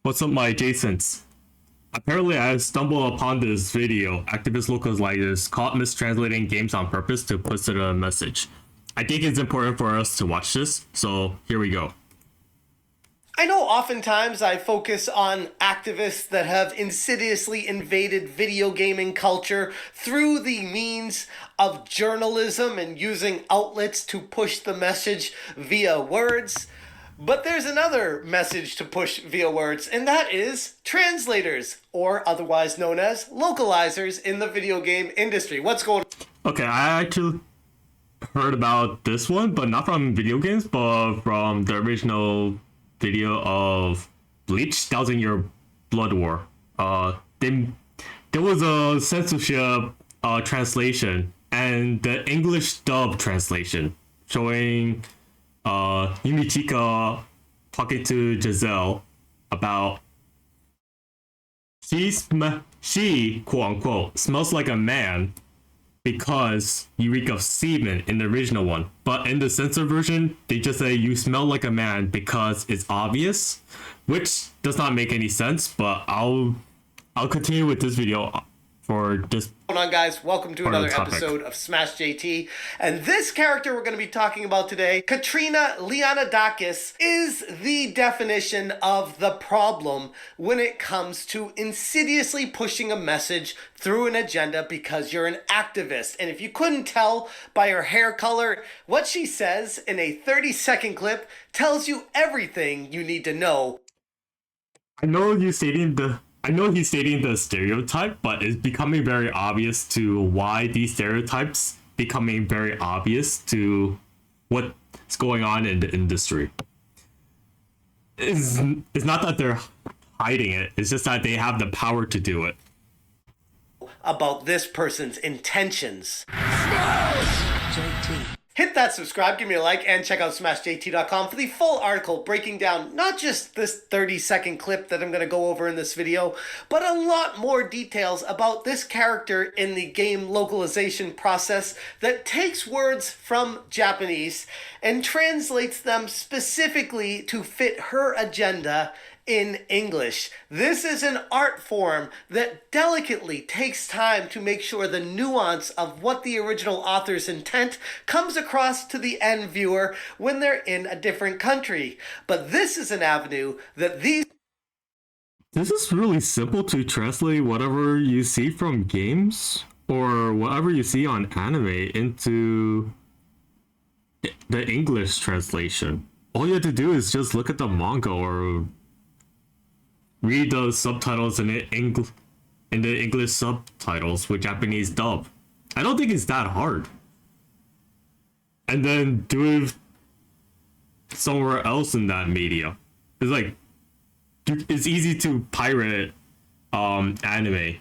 What's up, my adjacents? Apparently, I stumbled upon this video. Activist Localizer caught mistranslating games on purpose to push it a message. I think it's important for us to watch this, so here we go. I know oftentimes I focus on activists that have insidiously invaded video gaming culture through the means of journalism and using outlets to push the message via words. But there's another message to push via words, and that is translators, or otherwise known as localizers in the video game industry. What's going on? Okay, I actually heard about this one, but not from video games, but from the original video of Bleach, Thousand Year Blood War. There was a censorship translation and the English dub translation showing Yumichika talking to Giselle about she quote unquote smells like a man because you reek of semen in the original one. But in the censored version, they just say you smell like a man because it's obvious, which does not make any sense, but I'll continue with this video for this. What's going on, guys? Welcome to another episode of Smash JT. And this character we're going to be talking about today, Katrina Lianadakis, is the definition of the problem when it comes to insidiously pushing a message through an agenda because you're an activist. And if you couldn't tell by her hair color, what she says in a 30-second clip tells you everything you need to know. I know he's stating the stereotype, but it's becoming very obvious to why these stereotypes becoming very obvious to what's going on in the industry. It's not that they're hiding it, it's just that they have the power to do it. About this person's intentions. Smash JT. Hit that subscribe, give me a like, and check out SmashJT.com for the full article breaking down not just this 30-second clip that I'm going to go over in this video, but a lot more details about this character in the game localization process that takes words from Japanese and translates them specifically to fit her agenda in English. This is an art form that delicately takes time to make sure the nuance of what the original author's intent comes across to the end viewer when they're in a different country. But this is an avenue that these... This is really simple to translate whatever you see from games or whatever you see on anime into the English translation. All you have to do is just look at the manga or read the subtitles in the English subtitles with Japanese dub. I don't think it's that hard. And then do it somewhere else in that media. It's like it's easy to pirate anime.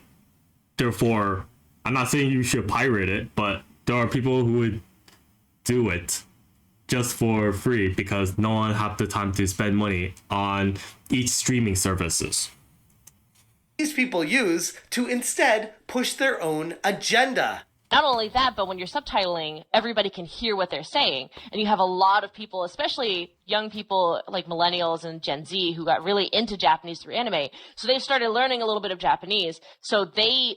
Therefore, I'm not saying you should pirate it, but there are people who would do it just for free because no one have the time to spend money on each streaming services. These people use to instead push their own agenda. Not only that, but when you're subtitling, everybody can hear what they're saying. And you have a lot of people, especially young people like millennials and Gen Z, who got really into Japanese through anime. So they started learning a little bit of Japanese. So they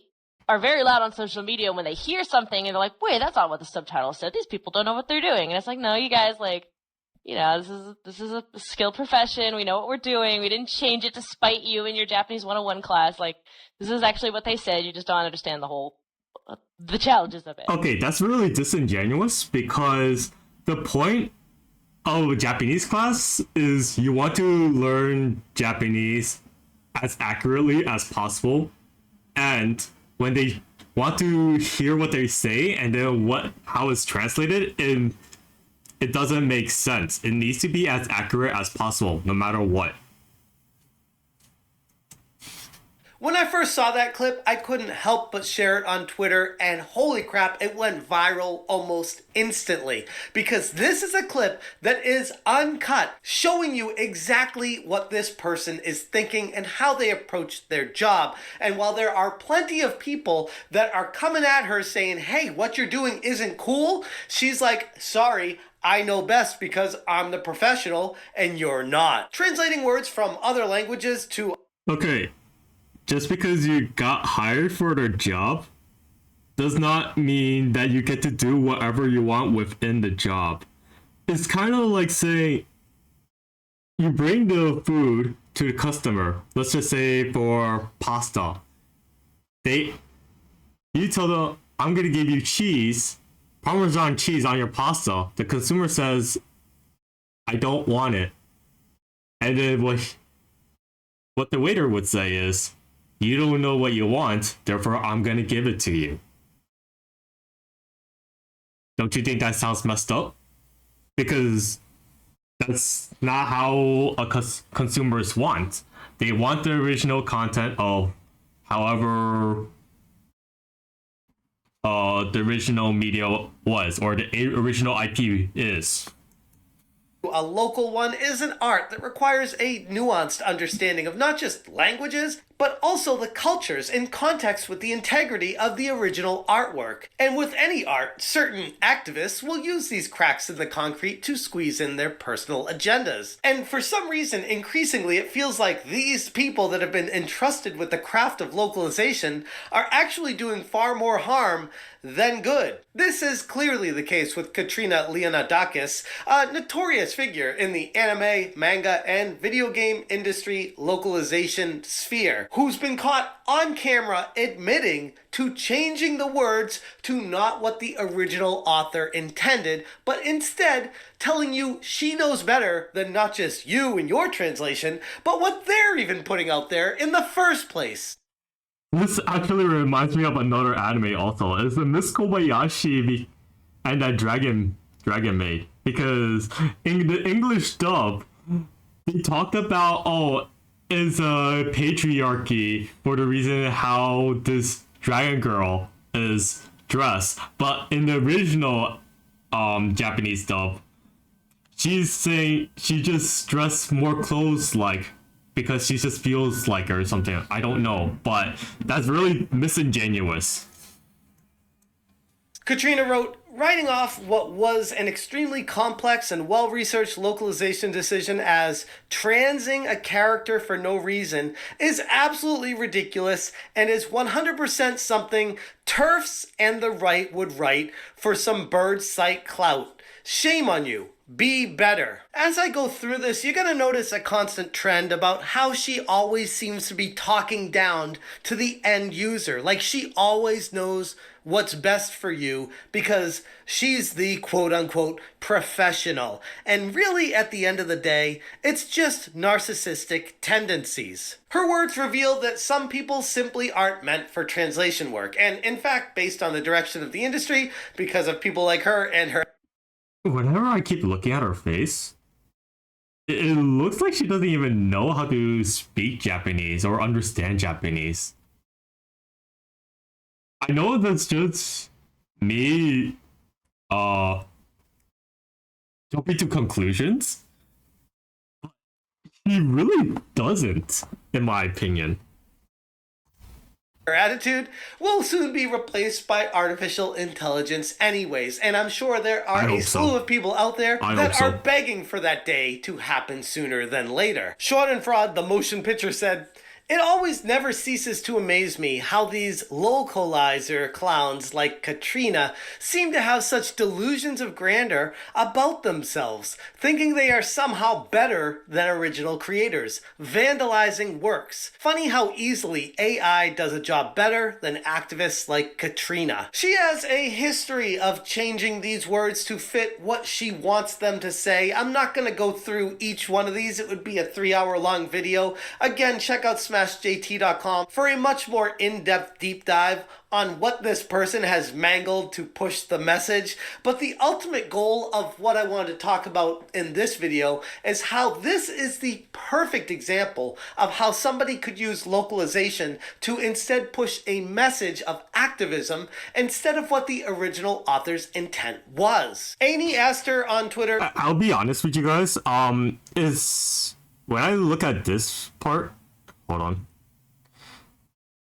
are very loud on social media when they hear something and they're like, wait, that's not what the subtitle said. These people don't know what they're doing. And it's like, no, you guys, like, you know, this is a skilled profession. We know what we're doing. We didn't change it to spite you in your Japanese 101 class. Like, this is actually what they said. You just don't understand the challenges of it. Okay, that's really disingenuous because the point of a Japanese class is you want to learn Japanese as accurately as possible, and when they want to hear what they say and then how it's translated, and it doesn't make sense. It needs to be as accurate as possible, no matter what. When I first saw that clip, I couldn't help but share it on Twitter, and holy crap, it went viral almost instantly. Because this is a clip that is uncut, showing you exactly what this person is thinking and how they approach their job. And while there are plenty of people that are coming at her saying, hey, what you're doing isn't cool, she's like, sorry, I know best because I'm the professional and you're not. Translating words from other languages to Okay, just because you got hired for the job does not mean that you get to do whatever you want within the job. It's kind of like saying you bring the food to the customer. Let's just say for pasta. They You tell them, I'm gonna give you cheese, Parmesan cheese on your pasta. The consumer says, I don't want it. And then what the waiter would say is, you don't know what you want, therefore I'm gonna give it to you. Don't you think that sounds messed up? Because that's not how consumers want. They want the original content of however the original media was, or the original IP is. a local one is an art that requires a nuanced understanding of not just languages, but also the cultures in context with the integrity of the original artwork. And with any art, certain activists will use these cracks in the concrete to squeeze in their personal agendas. And for some reason, increasingly, it feels like these people that have been entrusted with the craft of localization are actually doing far more harm than good. This is clearly the case with Katrina Leonidakis, a notorious figure in the anime, manga, and video game industry localization sphere, who's been caught on camera admitting to changing the words to not what the original author intended, but instead telling you she knows better than not just you and your translation, but what they're even putting out there in the first place. This actually reminds me of another anime also. It's the Miss Kobayashi and that dragon maid. Because in the English dub, they talked about, it's a patriarchy for the reason how this dragon girl is dressed. But in the original Japanese dub, she's saying she just dressed more clothes like because she just feels like her or something. I don't know, but that's really disingenuous. Katrina wrote, writing off what was an extremely complex and well-researched localization decision as transing a character for no reason is absolutely ridiculous and is 100% something TERFs and the right would write for some bird site clout. Shame on you. Be better. As I go through this, you're going to notice a constant trend about how she always seems to be talking down to the end user. Like she always knows what's best for you because she's the quote-unquote professional. And really, at the end of the day, it's just narcissistic tendencies. Her words reveal that some people simply aren't meant for translation work. And in fact, based on the direction of the industry, because of people like her and her... Whenever I keep looking at her face, it looks like she doesn't even know how to speak Japanese or understand Japanese. I know that's just me jumping to conclusions. She really doesn't, in my opinion. Her attitude will soon be replaced by artificial intelligence anyways, and I'm sure there are a slew of people out there that are begging for that day to happen sooner than later. Schadenfreude, the motion picture, said, "It always never ceases to amaze me how these localizer clowns like Katrina seem to have such delusions of grandeur about themselves, thinking they are somehow better than original creators, vandalizing works. Funny how easily AI does a job better than activists like Katrina. She has a history of changing these words to fit what she wants them to say. I'm not going to go through each one of these. It would be a 3-hour-long video. Again, check out SmashJT.com for a much more in-depth deep dive on what this person has mangled to push the message. But the ultimate goal of what I want to talk about in this video is how this is the perfect example of how somebody could use localization to instead push a message of activism instead of what the original author's intent was. Amy asked her on Twitter, I'll be honest with you guys, is when I look at this part, hold on.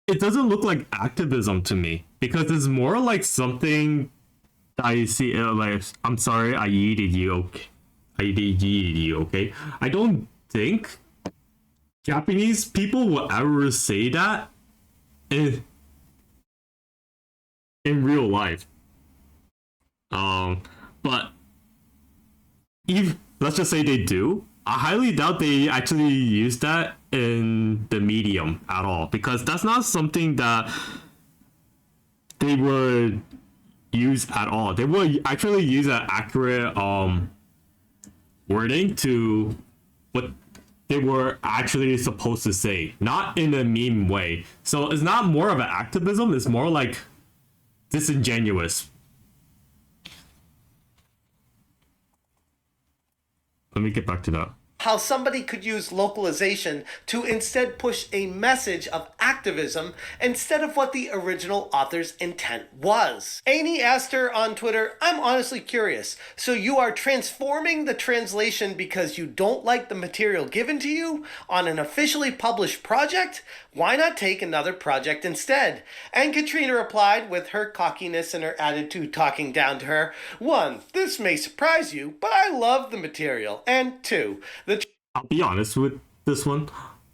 It doesn't look like activism to me because it's more like something I see. Like, I'm sorry, I yeeted you. Okay, I yeeted you. Okay, I don't think Japanese people will ever say that in real life. But if let's just say they do, I highly doubt they actually use that in the medium at all because that's not something that they would use at all. They would actually use an accurate wording to what they were actually supposed to say, not in a meme way. So it's not more of an activism, it's more like disingenuous. Let me get back to that. How somebody could use localization to instead push a message of activism instead of what the original author's intent was. Amy asked her on Twitter, I'm honestly curious. So you are transforming the translation because you don't like the material given to you on an officially published project? Why not take another project instead? And Katrina replied with her cockiness and her attitude talking down to her. 1, this may surprise you, but I love the material. And 2, I'll be honest with this one.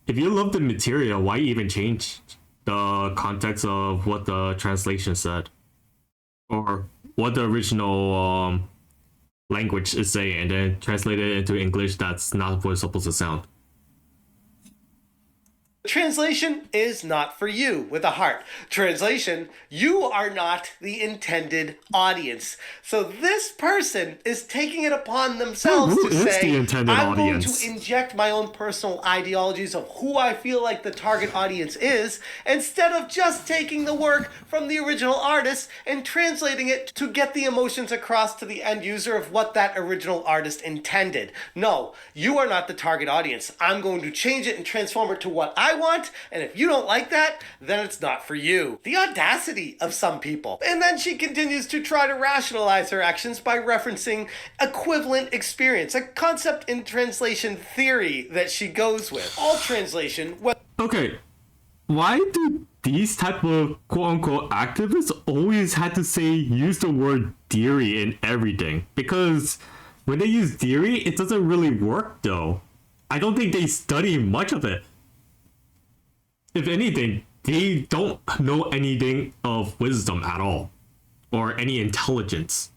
If you love the material, why even change the context of what the translation said? Or what the original language is saying and then translate it into English that's not what it's supposed to sound? Translation is not for you with a heart. Translation, you are not the intended audience. So this person is taking it upon themselves Who to is say, the intended I'm audience? going to inject my own personal ideologies of who I feel like the target audience is, instead of just taking the work from the original artist and translating it to get the emotions across to the end user of what that original artist intended. No, you are not the target audience. I'm going to change it and transform it to what I want, and if you don't like that, then it's not for you. The audacity of some people. And then she continues to try to rationalize her actions by referencing equivalent experience, a concept in translation theory that she goes with. All translation, Okay, why do these type of quote-unquote activists always had to say use the word theory in everything? Because when they use theory, it doesn't really work though. I don't think they study much of it. If anything, they don't know anything of wisdom at all, or any intelligence.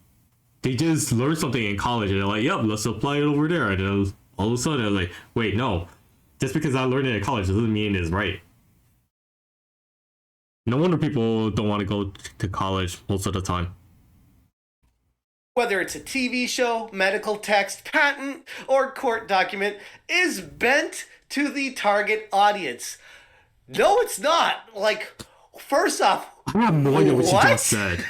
They just learn something in college and they're like, yep, let's apply it over there. And then all of a sudden they're like, wait, no, just because I learned it in college doesn't mean it's right. No wonder people don't want to go to college most of the time. whether it's a TV show, medical text, patent, or court document, is bent to the target audience. No, it's not. Like, first off, I have no idea what she what? just said.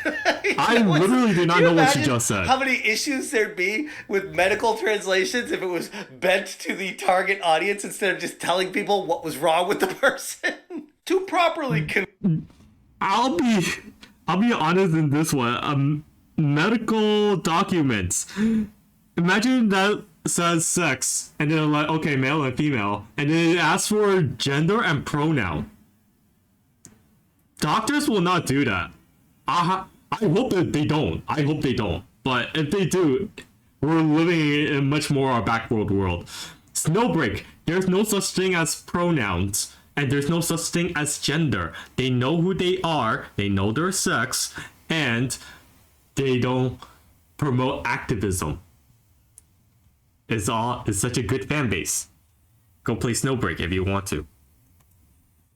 I literally did not know what she just said. How many issues there'd be with medical translations if it was bent to the target audience instead of just telling people what was wrong with the person? To properly I'll be honest in this one. Medical documents. Imagine that says sex, and then like, okay, male and female, and then it asks for gender and pronoun. Doctors will not do that. I hope that they don't. I hope they don't. But if they do, we're living in a much more a backworld world. Snowbreak, there's no such thing as pronouns, and there's no such thing as gender. They know who they are, they know their sex, and they don't promote activism. It's such a good fan base. Go play Snowbreak if you want to.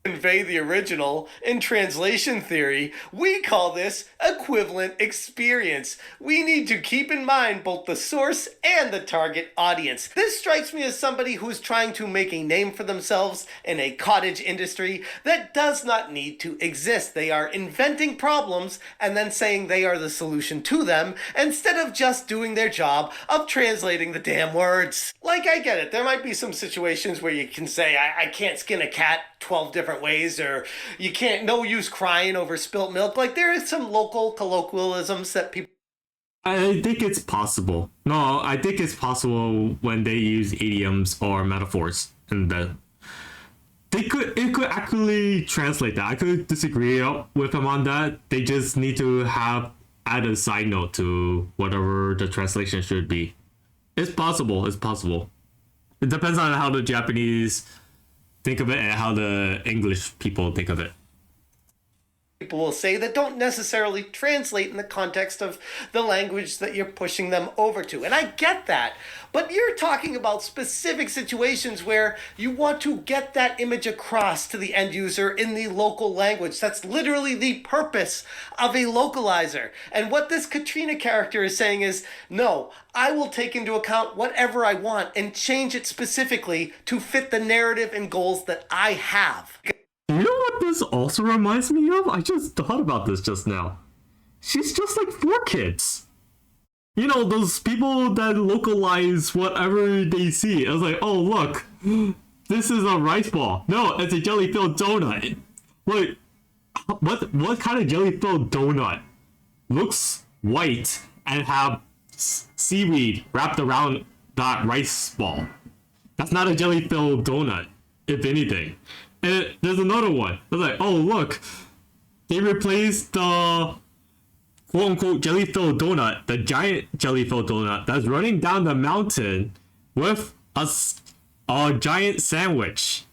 convey the original. In translation theory, we call this equivalent experience. We need to keep in mind both the source and the target audience. This strikes me as somebody who's trying to make a name for themselves in a cottage industry that does not need to exist. They are inventing problems and then saying they are the solution to them instead of just doing their job of translating the damn words. Like, I get it. There might be some situations where you can say, I can't skin a cat 12 different ways, or you can't, no use crying over spilt milk. Like, there is some local colloquialisms that people. I think it's possible. No, I think it's possible when they use idioms or metaphors, and it could actually translate that. I could disagree with them on that. They just need to have add a side note to whatever the translation should be. It's possible. It's possible. It depends on how the Japanese think of it and how the English people think of it. People will say that don't necessarily translate in the context of the language that you're pushing them over to. And I get that. But you're talking about specific situations where you want to get that image across to the end user in the local language. That's literally the purpose of a localizer. And what this Katrina character is saying is, no, I will take into account whatever I want and change it specifically to fit the narrative and goals that I have. You know what this also reminds me of? I just thought about this just now. She's just like 4Kids. You know, those people that localize whatever they see. I was like, oh, look, this is a rice ball. No, it's a jelly-filled donut. Wait, what kind of jelly-filled donut looks white and have seaweed wrapped around that rice ball? That's not a jelly-filled donut, if anything. And there's another one. It's like, oh, look, they replaced the quote-unquote jelly-filled donut, the giant jelly-filled donut that's running down the mountain with a giant sandwich.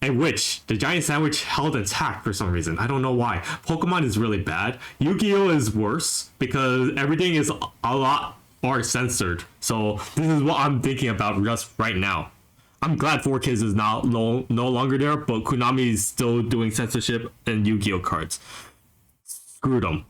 And which the giant sandwich held intact for some reason. I don't know why. Pokemon is really bad. Yu-Gi-Oh is worse because everything is a lot more censored. So this is what I'm thinking about just right now. I'm glad 4Kids is now no longer there, but Konami is still doing censorship and Yu-Gi-Oh cards. Screw them.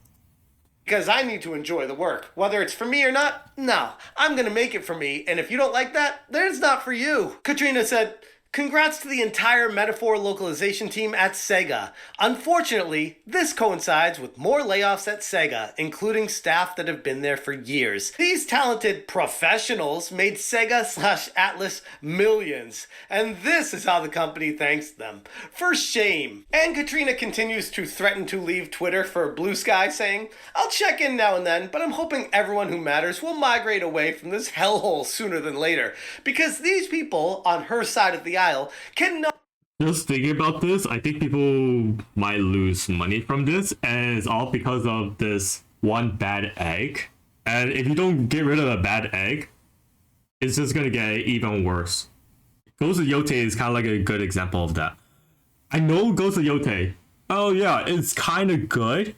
Because I need to enjoy the work. Whether it's for me or not, no. I'm going to make it for me, and if you don't like that, then it's not for you. Katrina said, congrats to the entire Metaphor localization team at Sega. Unfortunately, this coincides with more layoffs at Sega, including staff that have been there for years. These talented professionals made Sega/Atlas millions, and this is how the company thanks them. For shame. And Katrina continues to threaten to leave Twitter for Blue Sky, saying, I'll check in now and then, but I'm hoping everyone who matters will migrate away from this hellhole sooner than later, because these people on her side of the aisle cannot. Just thinking about this, I think people might lose money from this, and it's all because of this one bad egg. And if you don't get rid of a bad egg, it's just gonna get even worse. Ghost of Yote is kind of like a good example of that. I know Ghost of Yote. Oh yeah, it's kind of good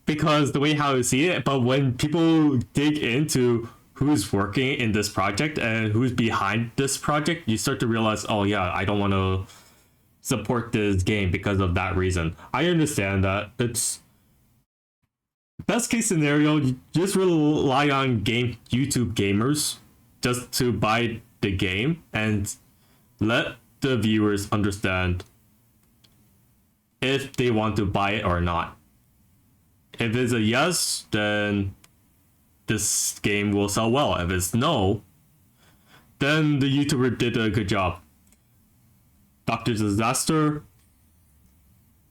because the way how you see it, but when people dig into who's working in this project and who's behind this project, you start to realize, oh yeah, I don't want to support this game because of that reason. I understand that. It's best case scenario, you just rely on YouTube gamers just to buy the game and let the viewers understand if they want to buy it or not. If it's a yes, then this game will sell well. If it's no, then the YouTuber did a good job. Dr. Disaster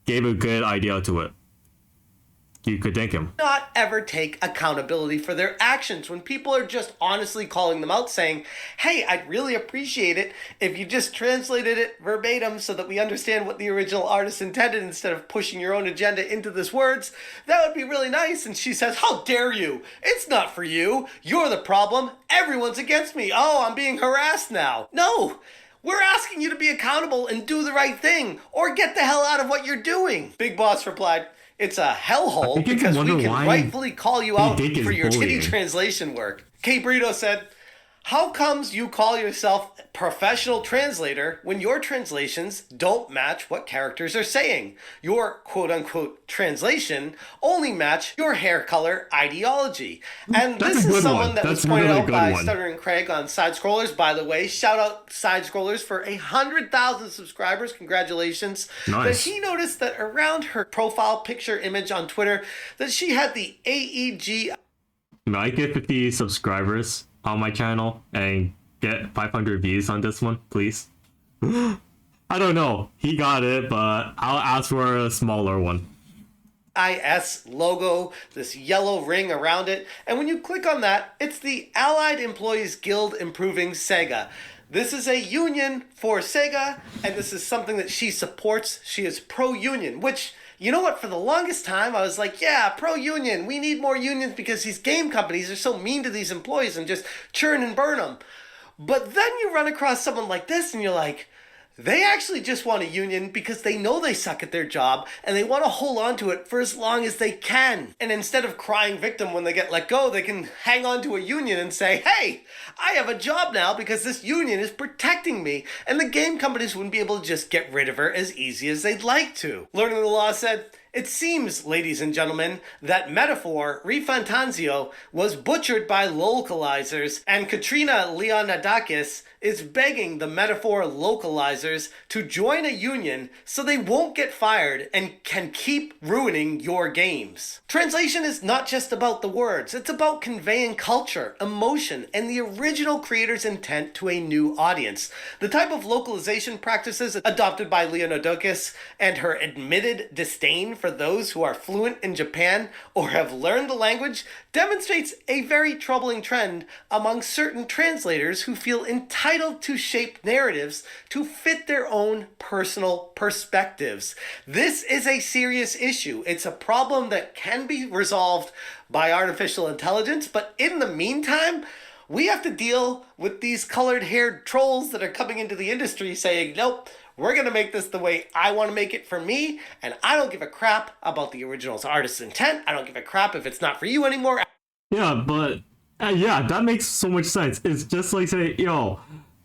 gave a good idea to it. You could thank him. Not ever take accountability for their actions when people are just honestly calling them out saying, hey, I'd really appreciate it if you just translated it verbatim so that we understand what the original artist intended instead of pushing your own agenda into these words. That would be really nice. And she says, how dare you? It's not for you. You're the problem. Everyone's against me. Oh, I'm being harassed now. No. We're asking you to be accountable and do the right thing, or get the hell out of what you're doing. Big Boss replied, it's a hellhole because we can rightfully call you out for your titty translation work. Kate Brito said, how comes you call yourself professional translator when your translations don't match what characters are saying? Your quote-unquote translation only match your hair color ideology. And this is someone that was pointed out by Stuttering Craig on Side Scrollers. By the way, shout out Side Scrollers for 100,000 subscribers. Congratulations. Nice. But he noticed that around her profile picture image on Twitter that she had the AEG. I get 50 subscribers on my channel and get 500 views on this one, please. I don't know. He got it, but I'll ask for a smaller one. IS logo, this yellow ring around it, and when you click on that, it's the Allied Employees Guild Improving Sega. This is a union for Sega, and this is something that she supports. She is pro-union, which You know what? For the longest time, I was like, yeah, pro-union. We need more unions because these game companies are so mean to these employees and just churn and burn them. But then you run across someone like this and you're like, they actually just want a union because they know they suck at their job and they want to hold on to it for as long as they can. And instead of crying victim when they get let go, they can hang on to a union and say, hey, I have a job now because this union is protecting me. And the game companies wouldn't be able to just get rid of her as easy as they'd like to. Learning the Law said, it seems, ladies and gentlemen, that metaphor, Refantanzio, was butchered by localizers, and Katrina Leonidakis is begging the metaphor localizers to join a union so they won't get fired and can keep ruining your games. Translation is not just about the words, it's about conveying culture, emotion, and the original creator's intent to a new audience. The type of localization practices adopted by Leonidakis and her admitted disdain for those who are fluent in Japan or have learned the language demonstrates a very troubling trend among certain translators who feel entitled to shape narratives to fit their own personal perspectives. This is a serious issue. It's a problem that can be resolved by artificial intelligence, but in the meantime, we have to deal with these colored-haired trolls that are coming into the industry saying, nope, we're going to make this the way I want to make it for me, and I don't give a crap about the original artist's intent. I don't give a crap if it's not for you anymore. Yeah, but yeah, that makes so much sense. It's just like saying, yo,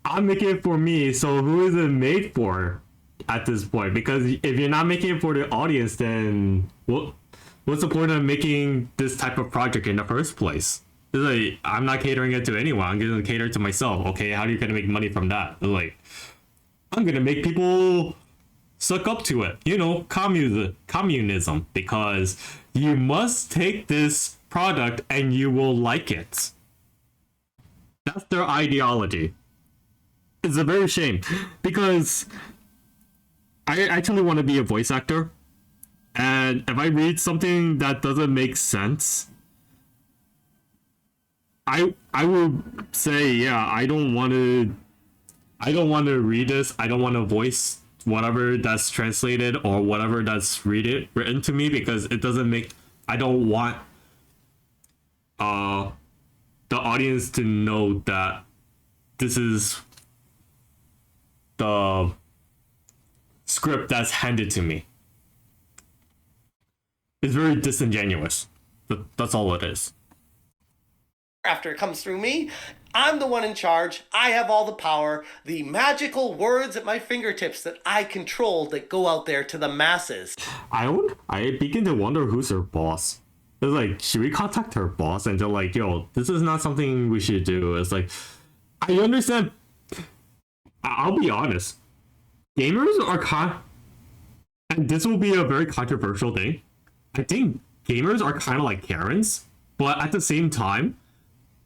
I'm making it for me, so who is it made for at this point? Because if you're not making it for the audience, then what's the point of making this type of project in the first place? It's like, I'm not catering it to anyone. I'm going to cater to myself. Okay, how are you going to make money from that? It's like, I'm going to make people suck up to it. You know, communism. Because you must take this product and you will like it. That's their ideology. It's a very shame. Because I actually want to be a voice actor. And if I read something that doesn't make sense, I would say, yeah, I don't want to read this. I don't want to voice whatever that's translated or whatever that's written to me because it doesn't make. I don't want the audience to know that this is the script that's handed to me. It's very disingenuous. That's all it is. After it comes through me, I'm the one in charge. I have all the power, the magical words at my fingertips that I control that go out there to the masses. I begin to wonder who's her boss. It's like, should we contact her boss? And they're like, yo, this is not something we should do. It's like, I understand. I'll be honest. Gamers are and this will be a very controversial thing. I think gamers are kind of like Karens, but at the same time,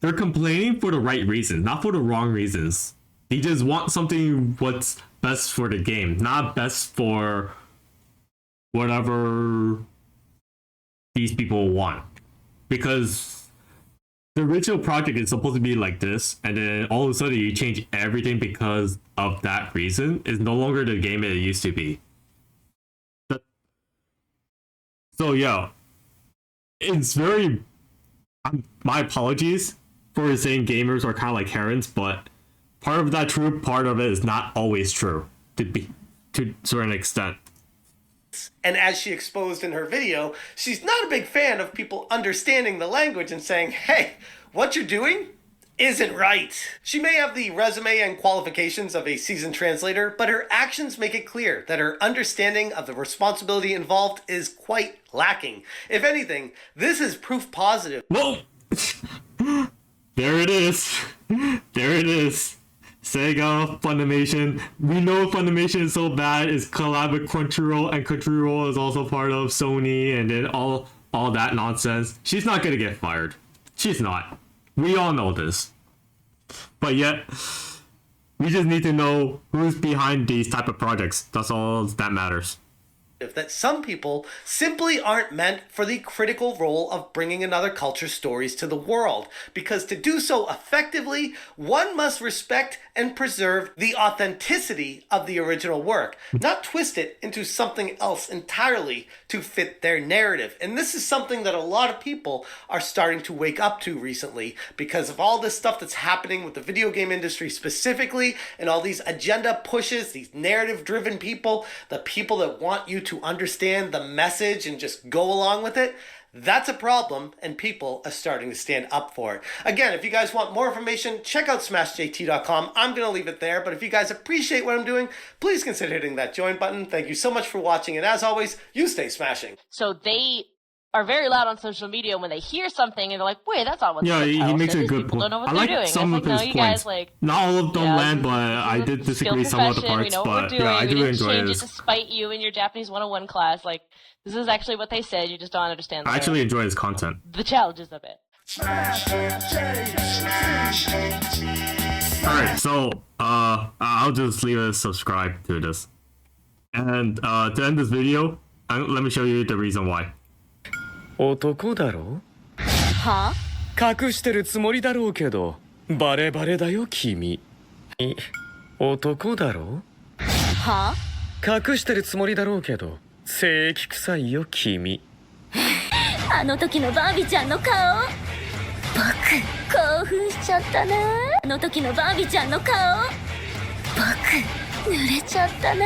they're complaining for the right reasons, not for the wrong reasons. They just want something what's best for the game, not best for whatever these people want. Because the original project is supposed to be like this, and then all of a sudden you change everything because of that reason. It's no longer the game it used to be. So yeah, it's very... my apologies for saying gamers are kind of like Karens, but part of that true, part of it is not always true to an extent. And as she exposed in her video, she's not a big fan of people understanding the language and saying, hey, what you're doing isn't right. She may have the resume and qualifications of a seasoned translator, but her actions make it clear that her understanding of the responsibility involved is quite lacking. If anything, this is proof positive. Whoa! There it is. There it is. Sega, Funimation. We know Funimation is so bad. It's collab with Crunchyroll, and Crunchyroll is also part of Sony, and then all that nonsense. She's not gonna get fired. She's not. We all know this. But yet, we just need to know who's behind these type of projects. That's all that matters. that some people simply aren't meant for the critical role of bringing another culture's stories to the world, because to do so effectively, one must respect and preserve the authenticity of the original work, not twist it into something else entirely to fit their narrative. And this is something that a lot of people are starting to wake up to recently because of all this stuff that's happening with the video game industry specifically, and all these agenda pushes, these narrative-driven people, the people that want you to understand the message and just go along with it. That's a problem, and people are starting to stand up for it. Again, if you guys want more information, check out smashjt.com. I'm going to leave it there, but if you guys appreciate what I'm doing, please consider hitting that join button. Thank you so much for watching, and as always, you stay smashing. So they are very loud on social media when they hear something and they're like, wait, that's not what the Yeah, he subtitle makes said. a These good people point. don't know what I they're like doing. some It's of like, his no, you points. guys, like, Not all of them yeah, land, but I this is did a disagree skilled some of the profession. We parts. know what we're But doing. yeah, I We do didn't enjoy change this. it to spite you in your Japanese 101 class. Like, this is actually what they said. You just don't understand I actually enjoy his content. the challenges of it. Alright, so I'll just leave a subscribe to this. And to end this video, let me show you the reason why. 男だろは隠してるつもりだろうけどバレバレだよ君男だろは隠してるつもりだろうけど正気臭いよ君あの時のバービーちゃんの顔僕興奮しちゃったなあの時のバービーちゃんの顔僕濡れちゃったな